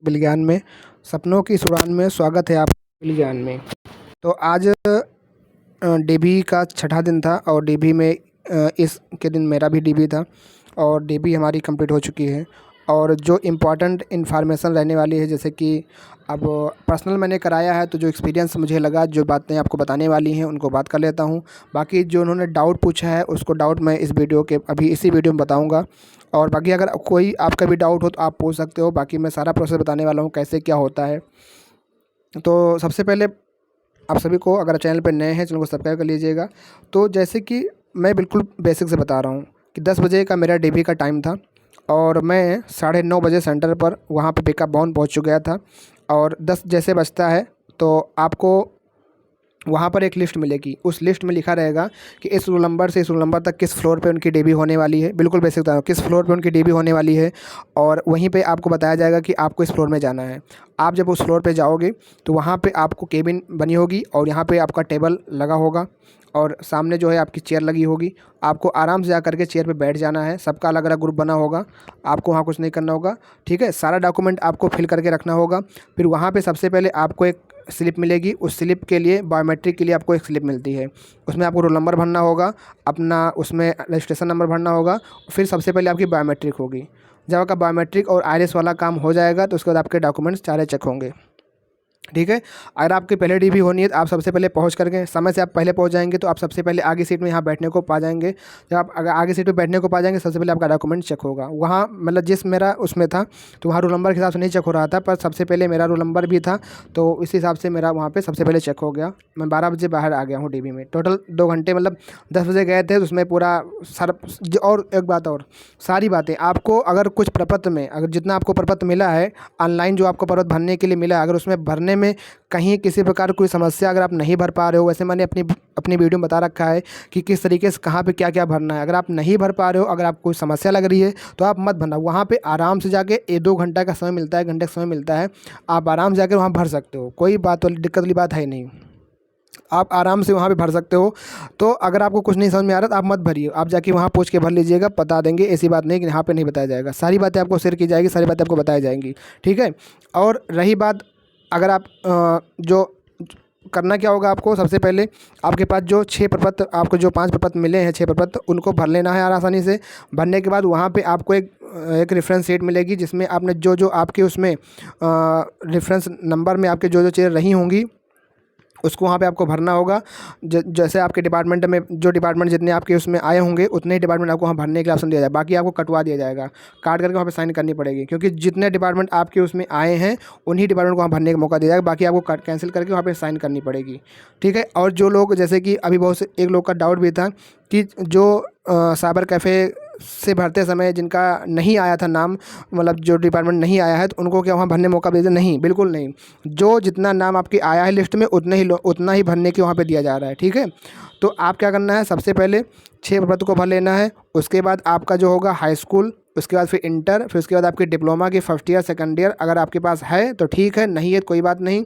विज्ञान में सपनों की इस उड़ान में स्वागत है आपका विज्ञान में। तो आज डीबी का छठा दिन था और डीबी में इस के दिन मेरा भी डीबी था और डीबी हमारी कंप्लीट हो चुकी है। और जो इम्पोर्टेंट इन्फॉर्मेशन रहने वाली है, जैसे कि अब पर्सनल मैंने कराया है तो जो एक्सपीरियंस मुझे लगा, जो बातें आपको बताने वाली हैं उनको बात कर लेता हूँ। बाकी जो उन्होंने डाउट पूछा है उसको डाउट मैं इस वीडियो के अभी इसी वीडियो में बताऊँगा। और बाकी अगर कोई आपका भी डाउट हो तो आप पूछ सकते हो। बाकी मैं सारा प्रोसेस बताने वाला हूँ कैसे क्या होता है। तो सबसे पहले आप सभी को, अगर चैनल पर नए हैं, चैनल को सब्सक्राइब कर लीजिएगा। तो जैसे कि मैं बिल्कुल बेसिक से बता रहा हूँ कि 10 बजे का मेरा डीबी का टाइम था और मैं 9:30 बजे सेंटर पर वहाँ पे पिकअप बॉन पहुँच गया था। और 10 जैसे बजता है तो आपको वहाँ पर एक लिस्ट मिलेगी। उस लिस्ट में लिखा रहेगा कि इस रोल नंबर से इस रोल नंबर तक किस फ्लोर पे उनकी डीबी होने वाली है। बिल्कुल बेसिक बता रहा हूँ, किस फ्लोर पे उनकी डीबी होने वाली है। और वहीं पे आपको बताया जाएगा कि आपको इस फ्लोर में जाना है। आप जब उस फ्लोर पे जाओगे तो वहाँ पे आपको केबिन बनी होगी और यहाँ पे आपका टेबल लगा होगा और सामने जो है आपकी चेयर लगी होगी। आपको आराम से जा करके चेयर पे बैठ जाना है। सबका अलग अलग ग्रुप बना होगा, आपको वहाँ कुछ नहीं करना होगा। ठीक है, सारा डॉक्यूमेंट आपको फिल करके रखना होगा। फिर वहाँ पे सबसे पहले आपको एक स्लिप मिलेगी। उस स्लिप के लिए, बायोमेट्रिक के लिए आपको एक स्लिप मिलती है। उसमें आपको रोल नंबर भरना होगा, अपना उसमें रजिस्ट्रेशन नंबर भरना होगा। फिर सबसे पहले आपकी बायोमेट्रिक होगी। जब आपका बायोमेट्रिक और आइरिस वाला काम हो जाएगा तो उसके बाद आपके डॉक्यूमेंट्स सारे चेक होंगे। ठीक है, अगर आपकी पहले डीबी होनी है तो आप सबसे पहले पहुंच करके, समय से आप पहले पहुंच जाएंगे तो आप सबसे पहले आगे सीट में यहाँ बैठने को पा जाएंगे। जब आप अगर आगे सीट पे बैठने को पा जाएंगे, सबसे पहले आपका डॉक्यूमेंट चेक होगा। वहाँ मतलब जिस मेरा उसमें था तो वहाँ रोल नंबर के हिसाब से नहीं चेक हो रहा था, पर सबसे पहले मेरा रोल नंबर भी था तो इस हिसाब से मेरा वहाँ पर सबसे पहले चेक हो गया। मैं 12 बजे बाहर आ गया हूँ डीबी में। टोटल 2 घंटे, मतलब 10 बजे गए थे तो उसमें पूरा सर। और एक बात और, सारी बातें आपको, अगर कुछ प्रपत्र में, अगर जितना आपको प्रपत्र मिला है ऑनलाइन, जो आपको प्रपत्र भरने के लिए मिला है, अगर उसमें भरने में कहीं किसी प्रकार कोई समस्या अगर आप नहीं भर पा रहे हो, वैसे मैंने अपनी अपनी वीडियो में बता रखा है कि किस तरीके से कहाँ पे क्या क्या भरना है। अगर आप नहीं भर पा रहे हो, अगर आपको कोई समस्या लग रही है तो आप मत भरना। वहाँ पे आराम से जाके 1-2 घंटा का समय मिलता है, घंटे का समय मिलता है, आप आराम से जाकर वहाँ भर सकते हो। कोई बात वाली दिक्कत वाली बात है नहीं, आप आराम से वहाँ पे भर सकते हो। तो अगर आपको कुछ नहीं समझ में आ रहा तो आप मत भरिए, आप जाके वहाँ पूछ के भर लीजिएगा, बता देंगे। ऐसी बात नहीं कि यहाँ पे नहीं बताया जाएगा, सारी बातें आपको शेयर की जाएगी, सारी बातें आपको बताई जाएंगी। ठीक है, और रही बात, अगर आप जो करना क्या होगा, आपको सबसे पहले आपके पास जो 6 प्रपत्र, आपको जो 5 प्रपत्र मिले हैं, 6 प्रपत्र, उनको भर लेना है आसानी से। भरने के बाद वहाँ पे आपको एक रेफरेंस शीट मिलेगी जिसमें आपने जो जो आपके उसमें रेफरेंस नंबर में आपके जो जो चीज़ें रही होंगी उसको वहाँ पे आपको भरना होगा। जैसे आपके डिपार्टमेंट में जो डिपार्टमेंट जितने आपके उसमें आए होंगे उतने ही डिपार्टमेंट आपको वहाँ भरने के लिए ऑप्शन दिया जाए। बाकी आपको कटवा दिया जाएगा, काट करके वहाँ पे साइन करनी पड़ेगी, क्योंकि जितने डिपार्टमेंट आपके उसमें आए हैं उन्हीं डिपार्टमेंट को वहाँ भरने का मौका दिया जाएगा। बाकी आपको कैंसिल करके वहाँ पर साइन करनी पड़ेगी। ठीक है, और जो लोग, जैसे कि अभी बहुत से एक लोग का डाउट भी था कि जो साइबर कैफ़े से भरते समय जिनका नहीं आया था नाम, मतलब जो डिपार्टमेंट नहीं आया है, तो उनको क्या वहाँ भरने मौका दिया? नहीं, बिल्कुल नहीं। जो जितना नाम आपके आया है लिस्ट में उतना ही भरने के वहाँ पे दिया जा रहा है। ठीक है, तो आप क्या करना है, सबसे पहले 6 प्रपत्र को भर लेना है। उसके बाद आपका जो होगा हाई स्कूल, उसके बाद फिर इंटर, फिर उसके बाद आपकी डिप्लोमा की फर्स्ट ईयर सेकंड ईयर अगर आपके पास है तो ठीक है, नहीं है तो कोई बात नहीं।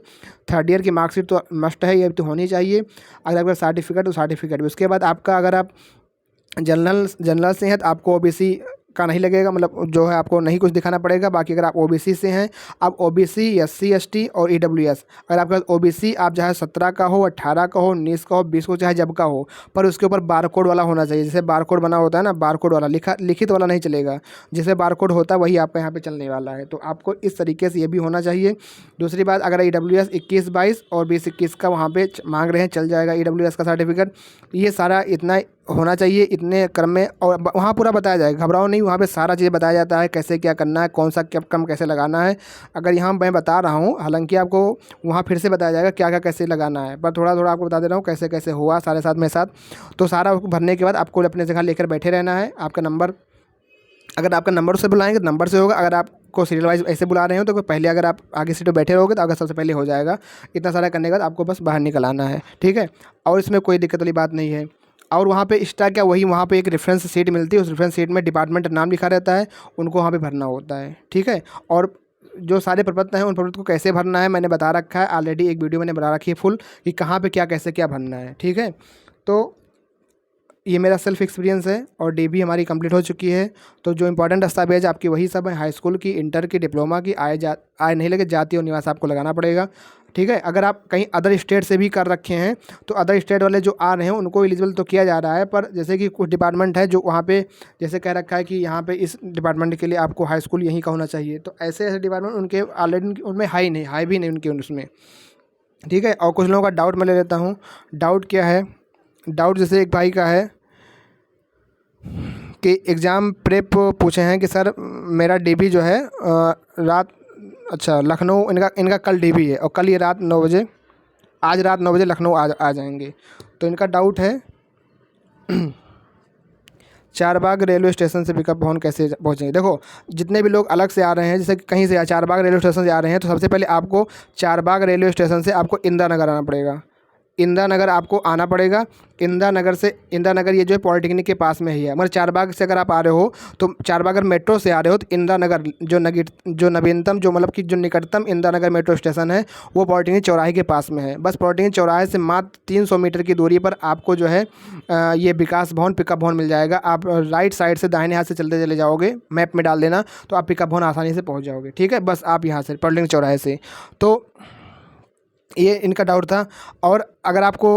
थर्ड ईयर की मार्कशीट तो मस्ट है, ये तो होनी चाहिए। अगर आपका सर्टिफिकेट तो सर्टिफिकेट भी। उसके बाद आपका, अगर आप जनरल से हैं तो आपको ओबीसी का नहीं लगेगा, मतलब जो है आपको नहीं कुछ दिखाना पड़ेगा। बाकी अगर आप ओबीसी से हैं, आप ओबीसी, एससी, एसटी और ईडब्ल्यूएस, अगर आपका ओबीसी आप चाहे 17 का हो, 18 का हो, 19 का हो, 20 को, चाहे जब का हो, पर उसके ऊपर बारकोड वाला होना चाहिए। जैसे बारकोड बना होता है ना, बारकोड वाला, लिखित वाला नहीं चलेगा। जैसे बारकोड होता है वही आपका यहाँ पे चलने वाला है। तो आपको इस तरीके से ये भी होना चाहिए। दूसरी बात, अगर ईडब्ल्यूएस 21-22 और 20-21 का वहाँ पे मांग रहे हैं, चल जाएगा ईडब्ल्यूएस का सर्टिफिकेट। ये सारा इतना होना चाहिए, इतने क्रम में। और वहाँ पूरा बताया जाएगा, घबराओ नहीं, वहाँ पे सारा चीज़ बताया जाता है, कैसे क्या करना है, कौन सा क्या कम कैसे लगाना है। अगर यहाँ मैं बता रहा हूँ, हालांकि आपको वहाँ फिर से बताया जाएगा क्या क्या कैसे लगाना है, पर थोड़ा थोड़ा आपको बता दे रहा हूँ कैसे कैसे हुआ सारे साथ मेरे साथ। तो सारा भरने के बाद आपको अपने जगह लेकर बैठे रहना है। आपका नंबर, अगर आपका नंबर से बुलाएंगे तो नंबर से होगा। अगर आपको सीरियल वाइज ऐसे बुला रहे हो तो पहले, अगर आप आगे सीट पर बैठे रहोगे तो अगर सबसे पहले हो जाएगा। इतना सारा करने के बाद आपको बस बाहर निकल आना है। ठीक है, और इसमें कोई दिक्कत वाली बात नहीं है। और वहाँ पे एक्स्ट्रा क्या, वही वहाँ पे एक रेफरेंस शीट मिलती है, उस रेफरेंस शीट में डिपार्टमेंट नाम लिखा रहता है, उनको वहाँ पे भरना होता है। ठीक है, और जो सारे प्रपत्र हैं उन प्रपत्र को कैसे भरना है मैंने बता रखा है ऑलरेडी, एक वीडियो मैंने बना रखी है फुल, कि कहाँ पे क्या कैसे क्या भरना है। ठीक है, तो ये मेरा सेल्फ एक्सपीरियंस है और डीबी हमारी कंप्लीट हो चुकी है। तो जो इंपॉर्टेंट दस्तावेज आपकी वही सब है, हाई स्कूल की, इंटर की, डिप्लोमा की, आय नहीं लगे, जाति और निवास आपको लगाना पड़ेगा। ठीक है, अगर आप कहीं अदर स्टेट से भी कर रखे हैं तो अदर स्टेट वाले जो आ रहे हैं उनको एलिजिबल तो किया जा रहा है, पर जैसे कि कुछ डिपार्टमेंट है जो वहाँ पे जैसे कह रखा है कि यहाँ पे इस डिपार्टमेंट के लिए आपको हाई स्कूल यहीं का होना चाहिए, तो ऐसे ऐसे डिपार्टमेंट उनके ऑलरेडी उनमें हाई भी नहीं उनके उसमें। ठीक है, और कुछ लोगों का डाउट मैं ले लेता हूँ। डाउट क्या है? डाउट जैसे एक भाई का है कि एग्ज़ाम प्रेप पूछे हैं कि सर मेरा डीबी जो है रात, अच्छा लखनऊ, इनका कल डीबी है और कल ये रात 9 बजे, आज रात 9 बजे लखनऊ आ जाएंगे। तो इनका डाउट है चारबाग रेलवे स्टेशन से पिकअप भवन कैसे पहुँचेंगे। देखो, जितने भी लोग अलग से आ रहे हैं, जैसे कहीं से चारबाग रेलवे स्टेशन से आ रहे हैं, तो सबसे पहले आपको चारबाग रेलवे स्टेशन से आपको इंदिरा नगर आना पड़ेगा। इंदिरा नगर आपको आना पड़ेगा। इंदिरा नगर ये जो है पॉलिटेक्निक के पास में ही है। मगर चारबाग से अगर आप आ रहे हो तो चारबाग अगर मेट्रो से आ रहे हो तो इंदिरा नगर जो नवीनतम, जो मतलब कि जो निकटतम इंदिरा नगर मेट्रो स्टेशन है वो पॉलिटेक्निक चौराहे के पास में है। बस पॉलिटेक्निक चौराहे से मात्र 300 मीटर की दूरी पर आपको जो है ये विकास भवन, पिकअप भवन मिल जाएगा। आप राइट साइड से दाहिने हाथ से चलते चले जाओगे, मैप में डाल देना तो आप पिकअप भवन आसानी से पहुँच जाओगे। ठीक है, बस आप यहाँ से पॉलिटेक्निक चौराहे से। तो ये इनका डाउट था। और अगर आपको,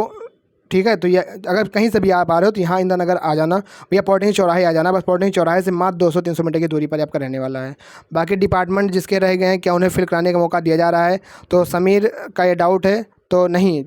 ठीक है, तो ये अगर कहीं से भी आप आ रहे हो तो यहाँ इंदिरा नगर आ जाना, भैया पॉलिटेक्निक चौराहे आ जाना। बस पॉलिटेक्निक चौराहे से मात्र 200-300 मीटर की दूरी पर आपका रहने वाला है। बाकी डिपार्टमेंट जिसके रह गए हैं, क्या उन्हें फिल कराने का मौका दिया जा रहा है? तो समीर का ये डाउट है तो नहीं।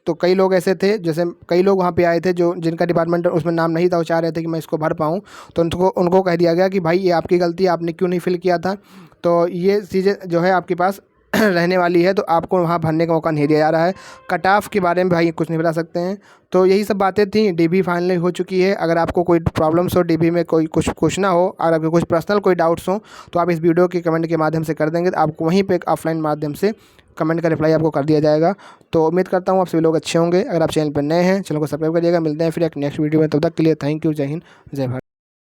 तो कई लोग ऐसे थे, जैसे कई लोग वहाँ पे आए थे जो जिनका डिपार्टमेंट उसमें नाम नहीं था, वो चाह रहे थे कि मैं इसको भर पाऊँ, तो उनको कह दिया गया कि भाई ये आपकी गलती है, आपने क्यों नहीं फिल किया था। तो ये चीज़ें जो है आपके पास रहने वाली है, तो आपको वहाँ भरने का मौका नहीं दिया जा रहा है। कट ऑफ के बारे में भाई कुछ नहीं बता सकते हैं। तो यही सब बातें थी। डीबी फाइनली हो चुकी है। अगर आपको कोई प्रॉब्लम्स हो डीबी में, कोई कुछ पूछना हो और आपके कुछ पर्सनल कोई डाउट्स हो तो आप इस वीडियो के कमेंट के माध्यम से कर देंगे, तो आपको वहीं पे ऑफलाइन माध्यम से कमेंट का रिप्लाई आपको कर दिया जाएगा। तो उम्मीद करता हूँ आप सभी लोग अच्छे होंगे। अगर आप चैनल पर नए हैं, चैनल को सब्सक्राइब करिएगा। मिलते हैं फिर एक नेक्स्ट वीडियो में, तब तक के लिए थैंक यू। जय हिंद, जय भारत।